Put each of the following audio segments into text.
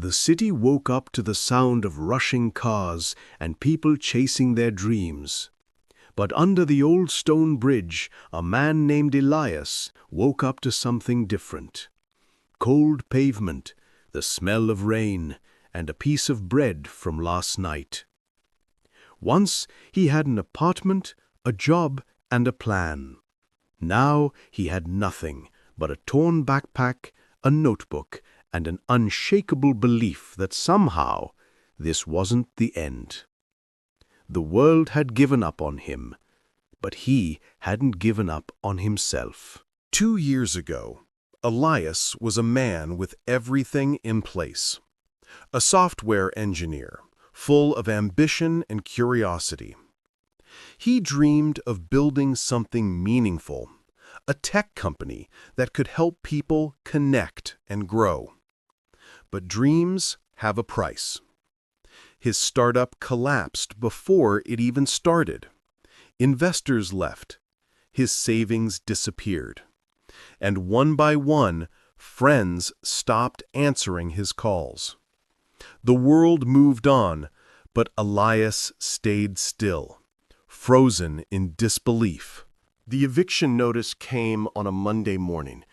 The city woke up to the sound of rushing cars and people chasing their dreams. But under the old stone bridge, a man named Elias woke up to something different. Cold pavement, the smell of rain, and a piece of bread from last night. Once he had an apartment, a job, and a plan. Now he had nothing but a torn backpack, a notebook, and an unshakable belief that somehow this wasn't the end. The world had given up on him, but he hadn't given up on himself. 2 years ago, Elias was a man with everything in place. A software engineer, full of ambition and curiosity. He dreamed of building something meaningful, a tech company that could help people connect and grow. But dreams have a price. His startup collapsed before it even started. Investors left. His savings disappeared. And one by one, friends stopped answering his calls. The world moved on, but Elias stayed still, frozen in disbelief. The eviction notice came on a Monday morning.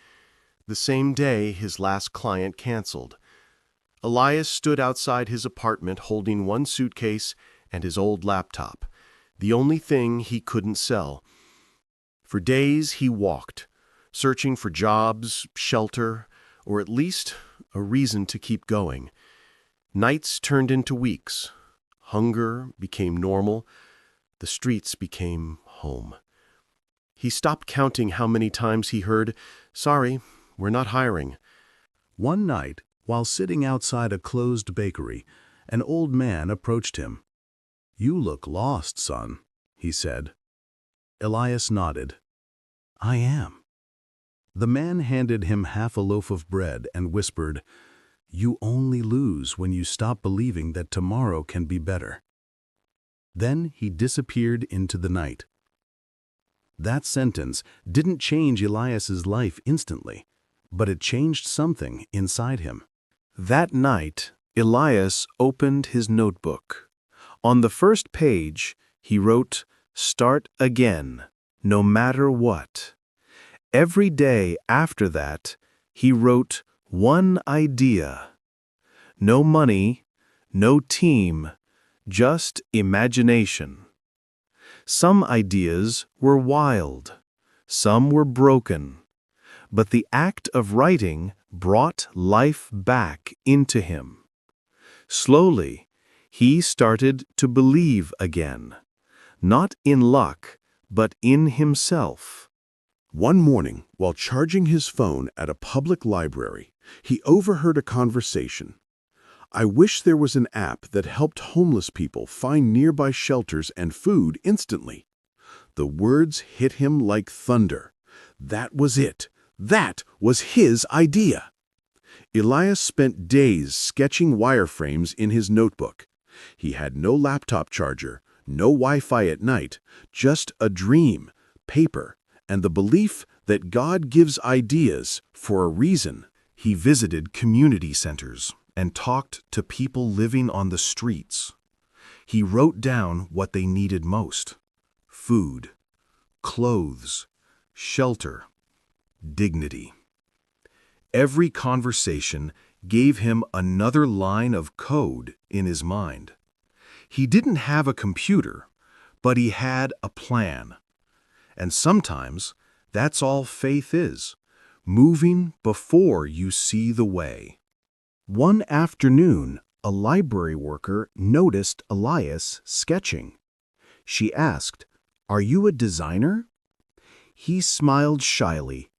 The same day his last client canceled. Elias stood outside his apartment holding one suitcase and his old laptop, the only thing he couldn't sell. For days he walked, searching for jobs, shelter, or at least a reason to keep going. Nights turned into weeks. Hunger became normal. The streets became home. He stopped counting how many times he heard, "Sorry, we're not hiring." One night, while sitting outside a closed bakery, an old man approached him. "You look lost, son," he said. Elias nodded. "I am." The man handed him half a loaf of bread and whispered, "You only lose when you stop believing that tomorrow can be better." Then he disappeared into the night. That sentence didn't change Elias's life instantly, but it changed something inside him. That night, Elias opened his notebook. On the first page, he wrote, "Start again, no matter what." Every day after that, he wrote one idea. No money, no team, just imagination. Some ideas were wild, some were broken, but the act of writing brought life back into him. Slowly, he started to believe again, not in luck, but in himself. One morning, while charging his phone at a public library, he overheard a conversation. "I wish there was an app that helped homeless people find nearby shelters and food instantly." The words hit him like thunder. That was it. That was his idea. Elias spent days sketching wireframes in his notebook. He had no laptop charger, no Wi-Fi at night, just a dream, paper, and the belief that God gives ideas for a reason. He visited community centers and talked to people living on the streets. He wrote down what they needed most: food, clothes, shelter, dignity. Every conversation gave him another line of code in his mind. He didn't have a computer, but he had a plan. And sometimes that's all faith is, moving before you see the way. One afternoon, a library worker noticed Elias sketching. She asked, "Are you a designer?" He smiled shyly.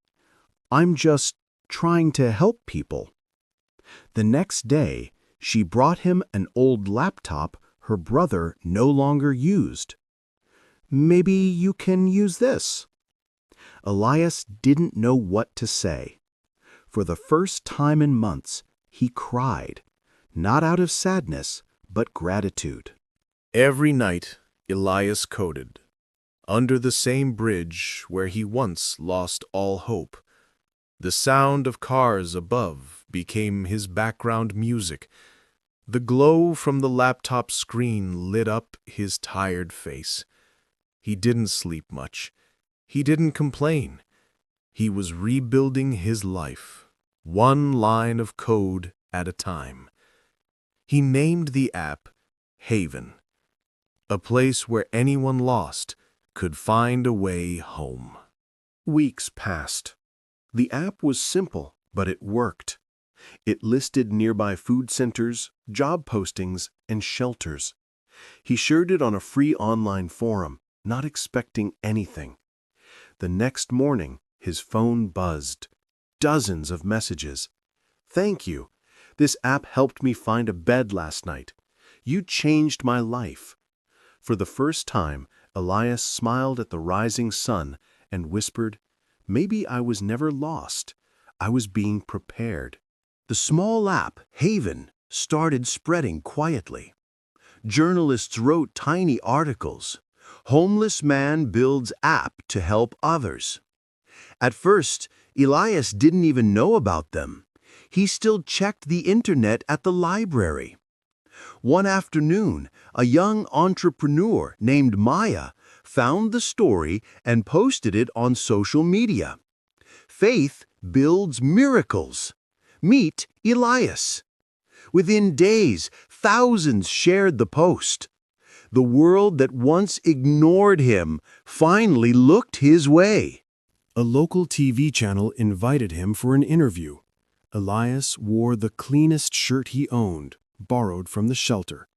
"I'm just trying to help people." The next day, she brought him an old laptop her brother no longer used. "Maybe you can use this." Elias didn't know what to say. For the first time in months, he cried, not out of sadness, but gratitude. Every night, Elias coded, under the same bridge where he once lost all hope. The sound of cars above became his background music. The glow from the laptop screen lit up his tired face. He didn't sleep much. He didn't complain. He was rebuilding his life, one line of code at a time. He named the app Haven, a place where anyone lost could find a way home. Weeks passed. The app was simple, but it worked. It listed nearby food centers, job postings, and shelters. He shared it on a free online forum, not expecting anything. The next morning, his phone buzzed. Dozens of messages. "Thank you. This app helped me find a bed last night. You changed my life." For the first time, Elias smiled at the rising sun and whispered, "Maybe I was never lost. I was being prepared." The small app, Haven, started spreading quietly. Journalists wrote tiny articles. "Homeless man builds app to help others." At first, Elias didn't even know about them. He still checked the internet at the library. One afternoon, a young entrepreneur named Maya found the story and posted it on social media. "Faith builds miracles. Meet Elias." Within days, thousands shared the post. The world that once ignored him finally looked his way. A local TV channel invited him for an interview. Elias wore the cleanest shirt he owned, borrowed from the shelter.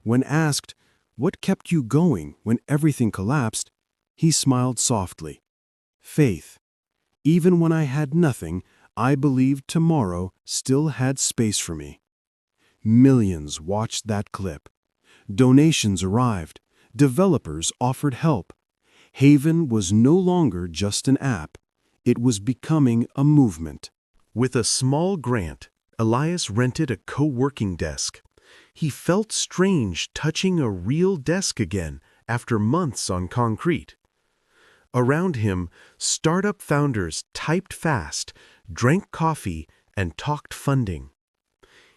When asked, "What kept you going when everything collapsed?" he smiled softly. "Faith. Even when I had nothing, I believed tomorrow still had space for me." Millions watched that clip. Donations arrived. Developers offered help. Haven was no longer just an app. It was becoming a movement. With a small grant, Elias rented a co-working desk. He felt strange touching a real desk again after months on concrete. Around him, startup founders typed fast, drank coffee, and talked funding.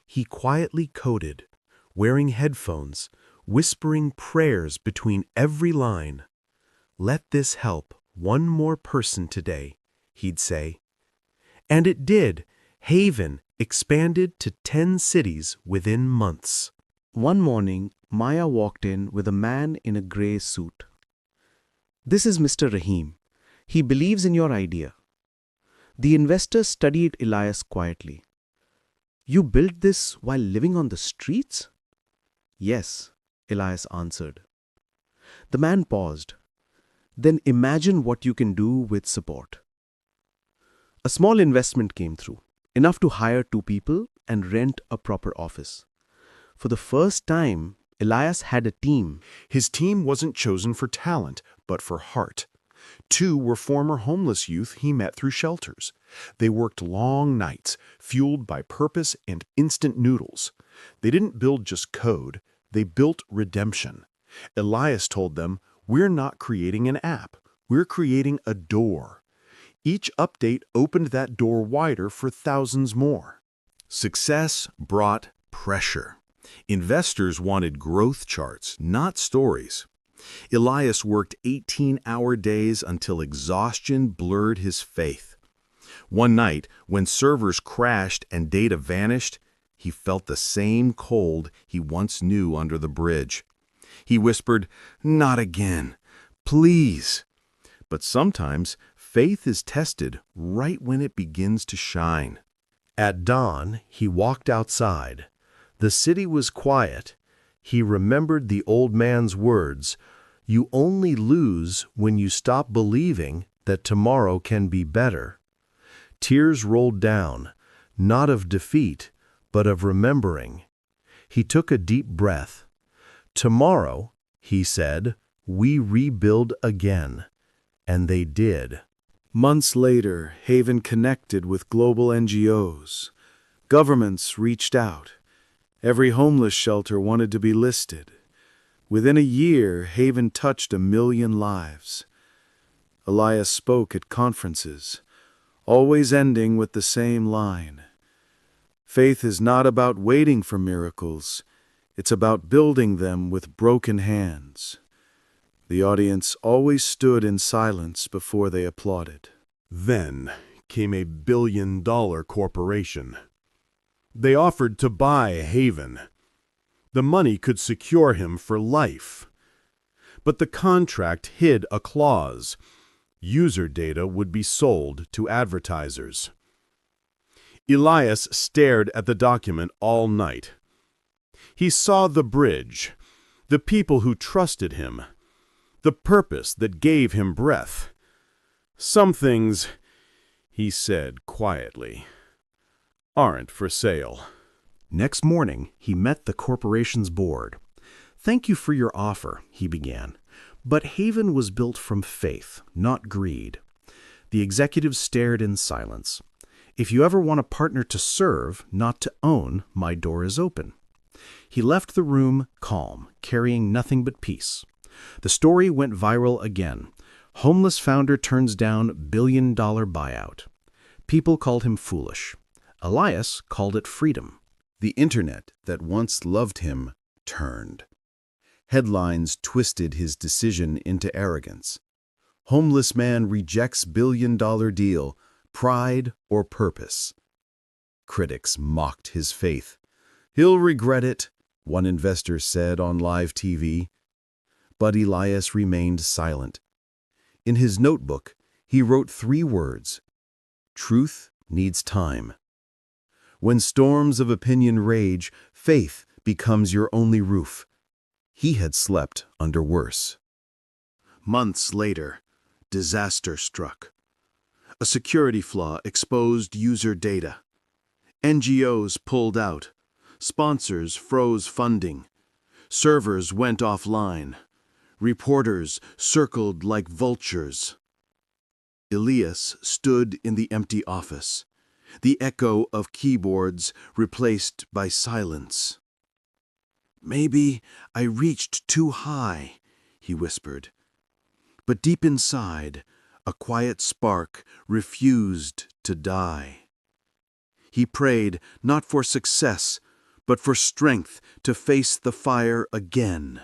He quietly coded, wearing headphones, whispering prayers between every line. "Let this help one more person today," he'd say. And it did. Haven expanded to 10 cities within months. One morning, Maya walked in with a man in a gray suit. "This is Mr. Rahim. He believes in your idea." The investor studied Elias quietly. "You built this while living on the streets?" "Yes," Elias answered. The man paused. "Then imagine what you can do with support." A small investment came through, enough to hire 2 people and rent a proper office. For the first time, Elias had a team. His team wasn't chosen for talent, but for heart. 2 were former homeless youth he met through shelters. They worked long nights, fueled by purpose and instant noodles. They didn't build just code, they built redemption. Elias told them, "We're not creating an app, we're creating a door." Each update opened that door wider for thousands more. Success brought pressure. Investors wanted growth charts, not stories. Elias worked 18-hour days until exhaustion blurred his faith. One night, when servers crashed and data vanished, he felt the same cold he once knew under the bridge. He whispered, "Not again. Please." But sometimes, faith is tested right when it begins to shine. At dawn, he walked outside. The city was quiet. He remembered the old man's words, "You only lose when you stop believing that tomorrow can be better." Tears rolled down, not of defeat, but of remembering. He took a deep breath. "Tomorrow," he said, "we rebuild again." And they did. Months later, Haven connected with global NGOs. Governments reached out. Every homeless shelter wanted to be listed. Within a year, Haven touched 1 million lives. Elias spoke at conferences. always ending with the same line. Faith is not about waiting for miracles. It's about building them with broken hands. The audience always stood in silence before they applauded. Then came a billion-dollar corporation. They offered to buy Haven. The money could secure him for life. But the contract hid a clause. User data would be sold to advertisers. Elias stared at the document all night. He saw the bridge, the people who trusted him, the purpose that gave him breath. Some things, he said quietly, aren't for sale. Next morning, he met the corporation's board. "Thank you for your offer," he began. But Haven was built from faith, not greed. The executives stared in silence. "If you ever want a partner to serve, not to own, my door is open." He left the room calm, carrying nothing but peace. The story went viral again. Homeless founder turns down billion-dollar buyout. People called him foolish. Elias called it freedom. The internet that once loved him turned. Headlines twisted his decision into arrogance. Homeless man rejects billion-dollar deal, pride or purpose. Critics mocked his faith. "He'll regret it," one investor said on live TV. But Elias remained silent. In his notebook, he wrote 3 words: "Truth needs time." When storms of opinion rage, faith becomes your only roof. He had slept under worse. Months later, disaster struck. A security flaw exposed user data. NGOs pulled out. Sponsors froze funding. Servers went offline. Reporters circled like vultures. Elias stood in the empty office, the echo of keyboards replaced by silence. "Maybe I reached too high," he whispered. But deep inside, a quiet spark refused to die. He prayed not for success, but for strength to face the fire again.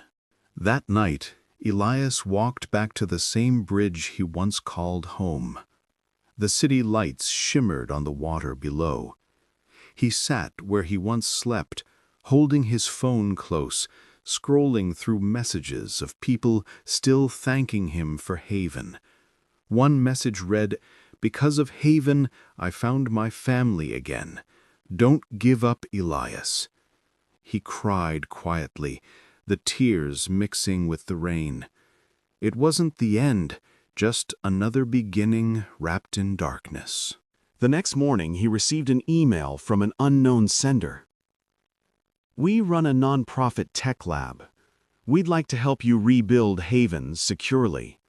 That night, Elias walked back to the same bridge he once called home. The city lights shimmered on the water below. He sat where he once slept, holding his phone close, scrolling through messages of people still thanking him for Haven. One message read, "Because of Haven, I found my family again. Don't give up, Elias." He cried quietly, the tears mixing with the rain. It wasn't the end, just another beginning wrapped in darkness. The next morning, he received an email from an unknown sender. "We run a nonprofit tech lab. We'd like to help you rebuild Haven securely."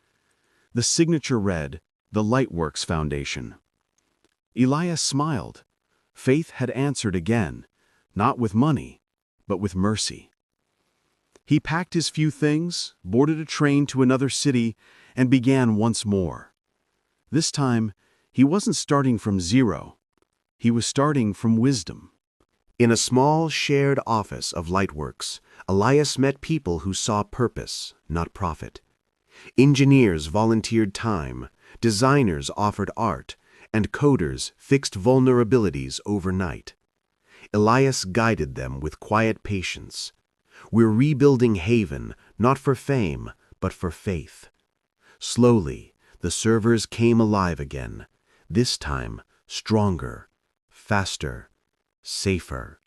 The signature read, "The Lightworks Foundation." Elias smiled. Faith had answered again, not with money, but with mercy. He packed his few things, boarded a train to another city, and began once more. This time, he wasn't starting from zero. He was starting from wisdom. In a small, shared office of Lightworks, Elias met people who saw purpose, not profit. Engineers volunteered time, designers offered art, and coders fixed vulnerabilities overnight. Elias guided them with quiet patience. "We're rebuilding Haven, not for fame, but for faith." Slowly, the servers came alive again, this time stronger, faster, safer.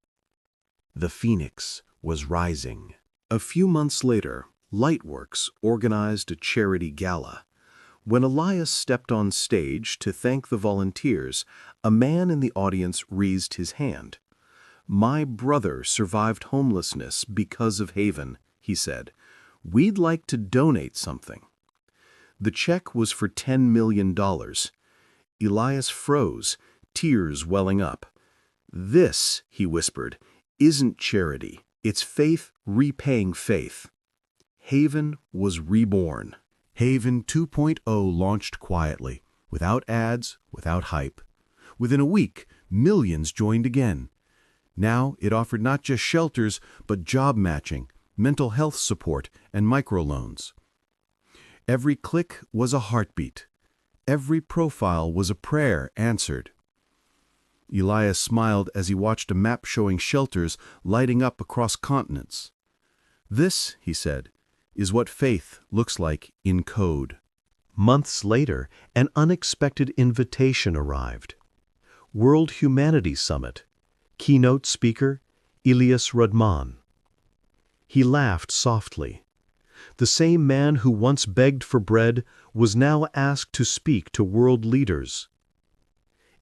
The phoenix was rising. A few months later, Lightworks organized a charity gala. When Elias stepped on stage to thank the volunteers, a man in the audience raised his hand. "My brother survived homelessness because of Haven," he said. "We'd like to donate something." The check was for $10 million. Elias froze, tears welling up. "This," he whispered, "isn't charity. It's faith repaying faith." Haven was reborn. Haven 2.0 launched quietly, without ads, without hype. Within a week, millions joined again. Now it offered not just shelters, but job matching, mental health support, and microloans. Every click was a heartbeat. Every profile was a prayer answered. Elias smiled as he watched a map showing shelters lighting up across continents. This, he said, is what faith looks like in code. Months later, an unexpected invitation arrived. World Humanity Summit. Keynote speaker, Elias Rudman. He laughed softly. The same man who once begged for bread was now asked to speak to world leaders.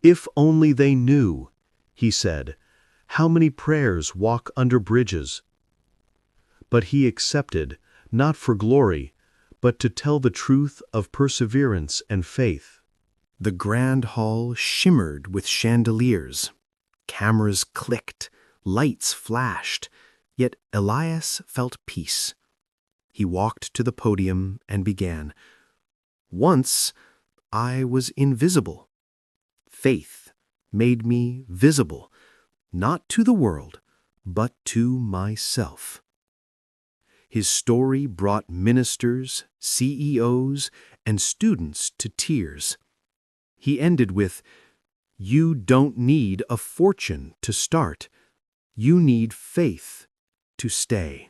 If only they knew, he said, how many prayers walk under bridges. But he accepted, not for glory, but to tell the truth of perseverance and faith. The grand hall shimmered with chandeliers. Cameras clicked, lights flashed, yet Elias felt peace. He walked to the podium and began, "Once I was invisible. Faith made me visible, not to the world, but to myself." His story brought ministers, CEOs, and students to tears. He ended with, "You don't need a fortune to start. You need faith to stay."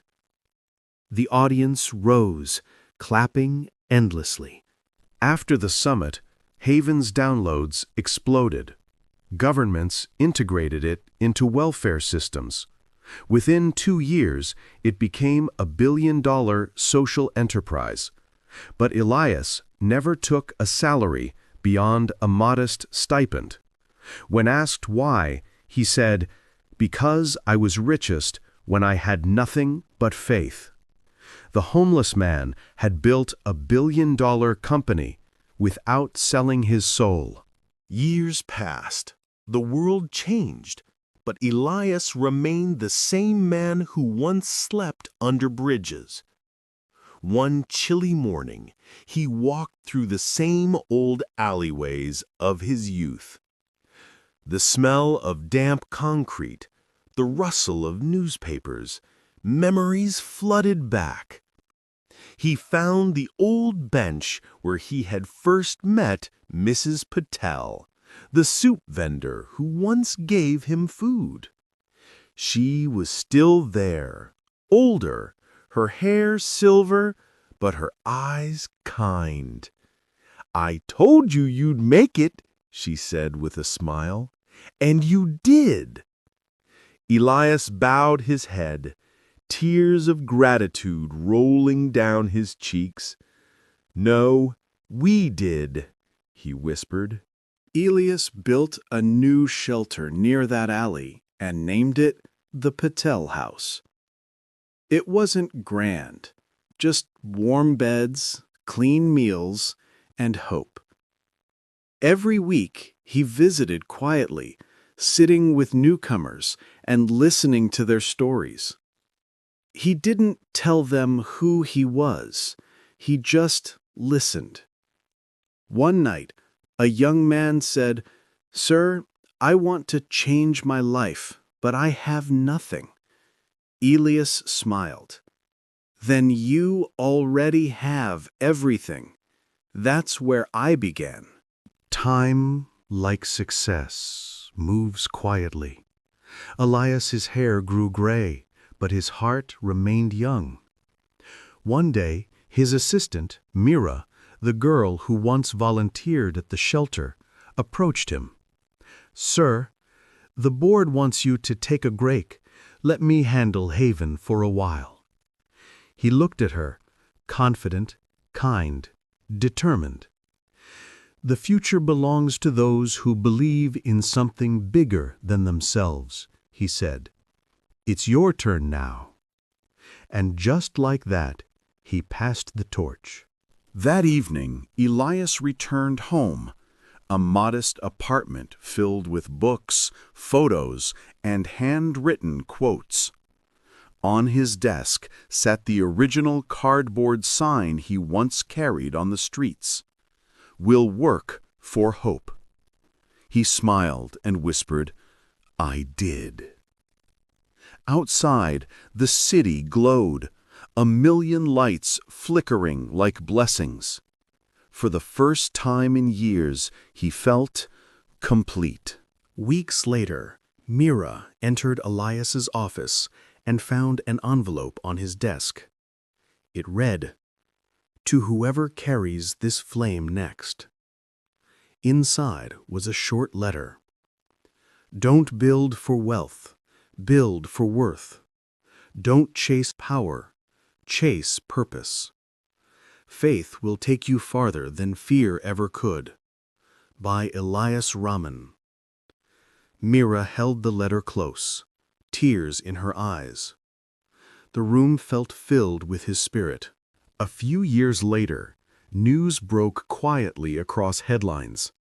The audience rose, clapping endlessly. After the summit, Haven's downloads exploded. Governments integrated it into welfare systems. Within 2 years, it became a billion-dollar social enterprise. But Elias never took a salary beyond a modest stipend. When asked why, he said, "Because I was richest when I had nothing but faith." The homeless man had built a billion-dollar company without selling his soul. Years passed. The world changed, but Elias remained the same man who once slept under bridges. One chilly morning, he walked through the same old alleyways of his youth. The smell of damp concrete, the rustle of newspapers, memories flooded back. He found the old bench where he had first met Mrs. Patel, the soup vendor who once gave him food. She was still there, older, her hair silver, but her eyes kind. "I told you you'd make it," she said with a smile, "and you did." Elias bowed his head, tears of gratitude rolling down his cheeks. "No, we did," he whispered. Elias built a new shelter near that alley and named it the Patel House. It wasn't grand, just warm beds, clean meals, and hope. Every week he visited quietly, sitting with newcomers and listening to their stories. He didn't tell them who he was, he just listened. One night, a young man said, "Sir, I want to change my life, but I have nothing." Elias smiled. "Then you already have everything. That's where I began." Time, like success, moves quietly. Elias's hair grew gray, but his heart remained young. One day, his assistant, Mira, the girl who once volunteered at the shelter, approached him. "Sir, the board wants you to take a break. Let me handle Haven for a while." He looked at her, confident, kind, determined. "The future belongs to those who believe in something bigger than themselves," he said. "It's your turn now." And just like that, he passed the torch. That evening, Elias returned home, a modest apartment filled with books, photos, and handwritten quotes. On his desk sat the original cardboard sign he once carried on the streets. "Will work For hope. He smiled and whispered, "I did." Outside, the city glowed, a million lights flickering like blessings. For the first time in years, he felt complete. Weeks later, Mira entered Elias's office and found an envelope on his desk. It read, "To whoever carries this flame next." Inside was a short letter. "Don't build for wealth, build for worth. Don't chase power, chase purpose. Faith will take you farther than fear ever could." By Elias Rahman. Mira held the letter close, tears in her eyes. The room felt filled with his spirit. A few years later, news broke quietly across headlines.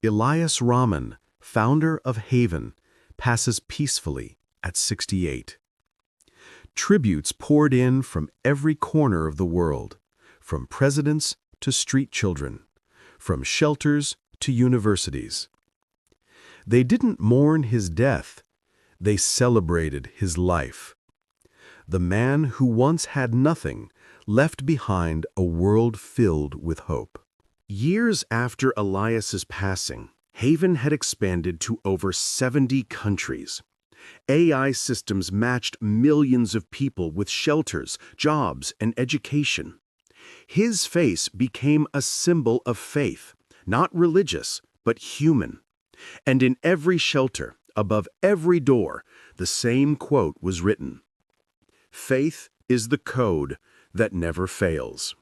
Elias Rahman, founder of Haven, passes peacefully at 68. Tributes poured in from every corner of the world, from presidents to street children, from shelters to universities. They didn't mourn his death, they celebrated his life. The man who once had nothing left behind a world filled with hope. Years after Elias's passing, Haven had expanded to over 70 countries. AI systems matched millions of people with shelters, jobs, and education. His face became a symbol of faith, not religious, but human. And in every shelter, above every door, the same quote was written: "Faith is the code that never fails."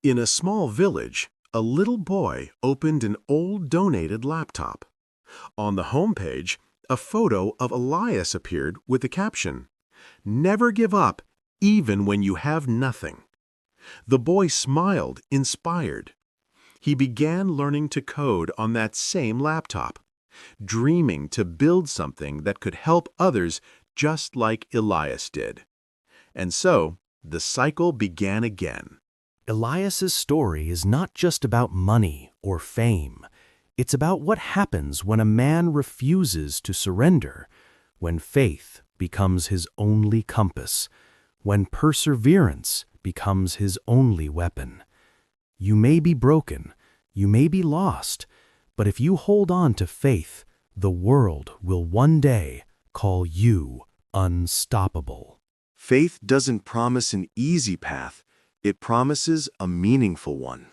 In a small village, a little boy opened an old donated laptop. On the homepage, a photo of Elias appeared with the caption, "Never give up, even when you have nothing." The boy smiled, inspired. He began learning to code on that same laptop, dreaming to build something that could help others just like Elias did. And so, the cycle began again. Elias's story is not just about money or fame. It's about what happens when a man refuses to surrender, when faith becomes his only compass, when perseverance becomes his only weapon. You may be broken, you may be lost, but if you hold on to faith, the world will one day call you unstoppable. Faith doesn't promise an easy path, it promises a meaningful one.